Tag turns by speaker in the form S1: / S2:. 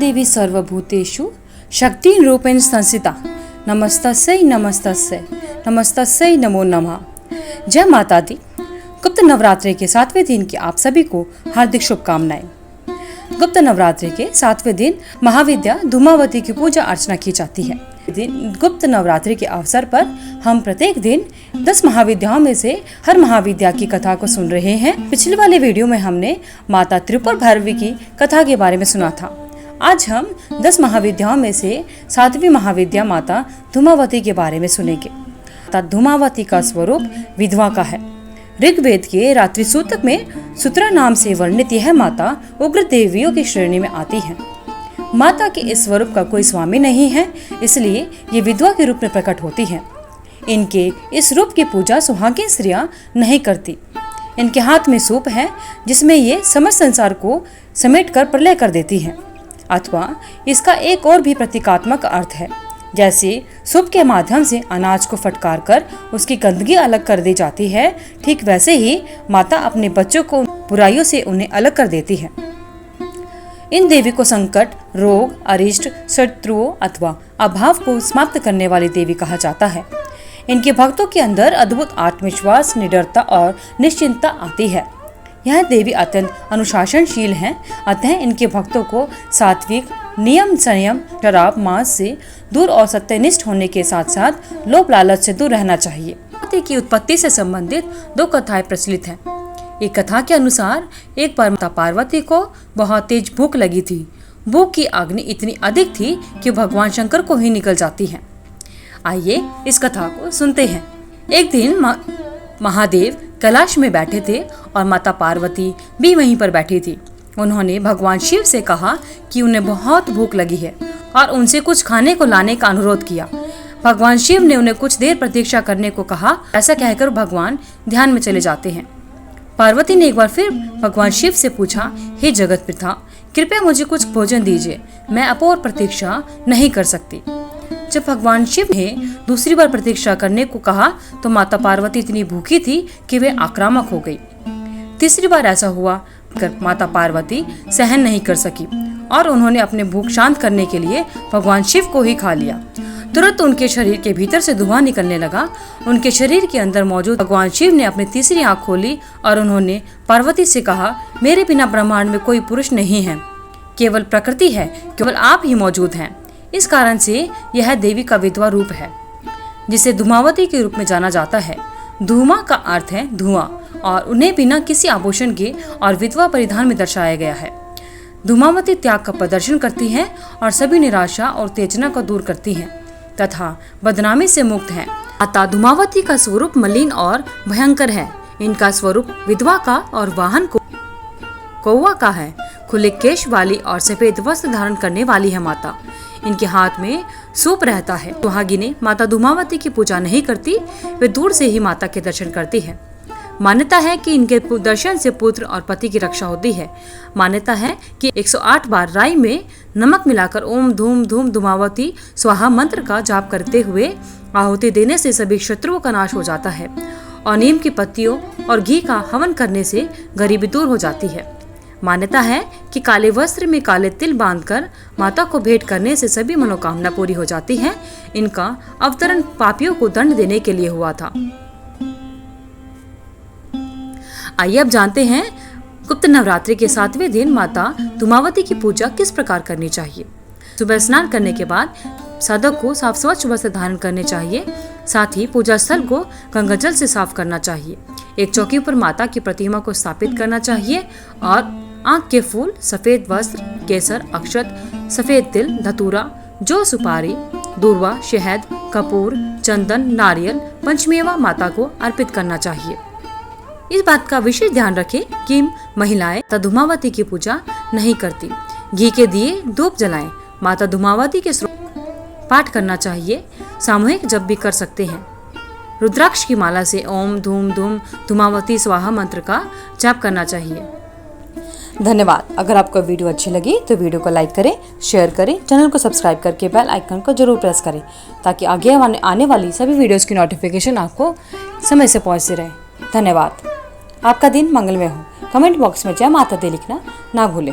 S1: देवी सर्वभूतेषु शक्तिं रूपेण संस्थिता। नमस्तस्यै नमस्तस्यै नमस्तस्यै नमो नमः। जय माता दी। गुप्त नवरात्रि के 7वें दिन की आप सभी को हार्दिक शुभकामनाएं। गुप्त नवरात्रि के 7वें दिन महाविद्या धूमावती की पूजा अर्चना की जाती है। गुप्त नवरात्रि के अवसर पर हम प्रत्येक दिन 10 महाविद्याओं में से हर महाविद्या की कथा को सुन रहे हैं। पिछले वाले वीडियो में हमने माता त्रिपुर भैरवी की कथा के बारे में सुना था। आज हम 10 महाविद्याओं में से 7वीं महाविद्या माता धूमावती के बारे में सुनेंगे। माता धूमावती का स्वरूप विधवा का है। ऋग्वेद के रात्रि सूतक में सुत्रा नाम से वर्णित यह माता उग्र देवियों की श्रेणी में आती है। माता के इस स्वरूप का कोई स्वामी नहीं है, इसलिए ये विधवा के रूप में प्रकट होती है। इनके इस रूप की पूजा सुहागिन स्त्रियां नहीं करती। इनके हाथ में सूप है जिसमें ये समस्त संसार को समेटकर प्रलय कर देती है। अथवा इसका एक और भी प्रतीकात्मक अर्थ है। जैसे सूप के माध्यम से अनाज को फटकार कर उसकी गंदगी अलग कर दी जाती है, ठीक वैसे ही माता अपने बच्चों को बुराइयों से उन्हें अलग कर देती है। इन देवी को संकट, रोग, अरिष्ट, शत्रुओं अथवा अभाव को समाप्त करने वाली देवी कहा जाता है। इनके भक्तों के अंदर अद्भुत आत्मविश्वास, निडरता और निश्चिंतता आती है। यह देवी अत्यंत अनुशासनशील हैं, अतः इनके भक्तों को सात्विक, नियम, संयम, शराब, मांस से दूर और सत्यनिष्ठ होने के साथ साथ लोभ लालच से दूर रहना चाहिए। माता की उत्पत्ति से संबंधित 2 कथाएं प्रचलित हैं। एक कथा के अनुसार एक बार माता पार्वती को बहुत तेज भूख लगी थी। भूख की अग्नि इतनी अधिक थी कि भगवान शंकर को ही निकल जाती है। आइए इस कथा को सुनते हैं। एक दिन महादेव कैलाश में बैठे थे और माता पार्वती भी वहीं पर बैठी थी। उन्होंने भगवान शिव से कहा कि उन्हें बहुत भूख लगी है और उनसे कुछ खाने को लाने का अनुरोध किया। भगवान शिव ने उन्हें कुछ देर प्रतीक्षा करने को कहा। ऐसा कहकर भगवान ध्यान में चले जाते हैं। पार्वती ने एक बार फिर भगवान शिव से पूछा, हे जगत पिता, कृपया मुझे कुछ भोजन दीजिए, मैं अब और प्रतीक्षा नहीं कर सकती। जब भगवान शिव ने दूसरी बार प्रतीक्षा करने को कहा तो माता पार्वती इतनी भूखी थी कि वे आक्रामक हो गई। तीसरी बार ऐसा हुआ कर माता पार्वती सहन नहीं कर सकी और उन्होंने अपने भूख शांत करने के लिए भगवान शिव को ही खा लिया। तुरंत उनके शरीर के भीतर से धुआं निकलने लगा। उनके शरीर के अंदर मौजूद भगवान शिव ने अपनी तीसरी आंख खोली और उन्होंने पार्वती से कहा, मेरे बिना ब्रह्मांड में कोई पुरुष नहीं है, केवल प्रकृति है, केवल आप ही मौजूद हैं। इस कारण से यह देवी का विधवा रूप है, जिसे धूमावती के रूप में जाना जाता है। धूमा का अर्थ है धुआं और उन्हें बिना किसी आभूषण के और विधवा परिधान में दर्शाया गया है। धूमावती त्याग का प्रदर्शन करती हैं और सभी निराशा और तेजना को दूर करती हैं तथा बदनामी से मुक्त हैं। माता धूमावती का स्वरूप मलिन और भयंकर है। इनका स्वरूप विधवा का और वाहन कौवा का है। खुले केश वाली और सफेद वस्त्र धारण करने वाली है माता। इनके हाथ में सूप रहता है। सुहागिनें माता धूमावती की पूजा नहीं करती, वे दूर से ही माता के दर्शन करती है। मान्यता है कि इनके दर्शन से पुत्र और पति की रक्षा होती है। मान्यता है कि 108 बार राई में नमक मिलाकर ओम धूम धूम धूमावती स्वाहा मंत्र का जाप करते हुए आहुति देने से सभी शत्रुओं का नाश हो जाता है और नीम की पत्तियों और घी का हवन करने से गरीबी दूर हो जाती है। मान्यता है कि काले वस्त्र में काले तिल बांधकर माता को भेंट करने से सभी मनोकामना पूरी हो जाती है। इनका अवतरण पापियों को दंड देने के लिए हुआ था। आइए अब जानते हैं गुप्त नवरात्रि के 7वें दिन माता धूमावती की पूजा किस प्रकार करनी चाहिए। सुबह स्नान करने के बाद साधक को साफ स्वच्छ वस्त्र धारण करने चाहिए। साथ ही पूजा स्थल को गंगा जल से साफ करना चाहिए। एक चौकी पर माता की प्रतिमा को स्थापित करना चाहिए और आंख के फूल, सफेद वस्त्र, केसर, अक्षत, सफेद तिल, धतूरा, जो सुपारी, दूर्वा, शहद, कपूर, चंदन, नारियल, पंचमेवा माता को अर्पित करना चाहिए। इस बात का विशेष ध्यान रखें कि महिलाएं धूमावती की पूजा नहीं करती। घी के दिए धूप जलाएं। माता धूमावती के पाठ करना चाहिए। सामूहिक जप भी कर सकते हैं। रुद्राक्ष की माला से ओम धूम धूम धूमावती स्वाहा मंत्र का जाप करना चाहिए।
S2: धन्यवाद। अगर आपको वीडियो अच्छी लगी तो वीडियो को लाइक करें, शेयर करें, चैनल को सब्सक्राइब करके बेल आइकन को जरूर प्रेस करें ताकि आगे आने वाली सभी वीडियोस की नोटिफिकेशन आपको समय से पहुंचती रहे। धन्यवाद। आपका दिन मंगलमय हो। कमेंट बॉक्स में जय माता दी लिखना ना भूलें।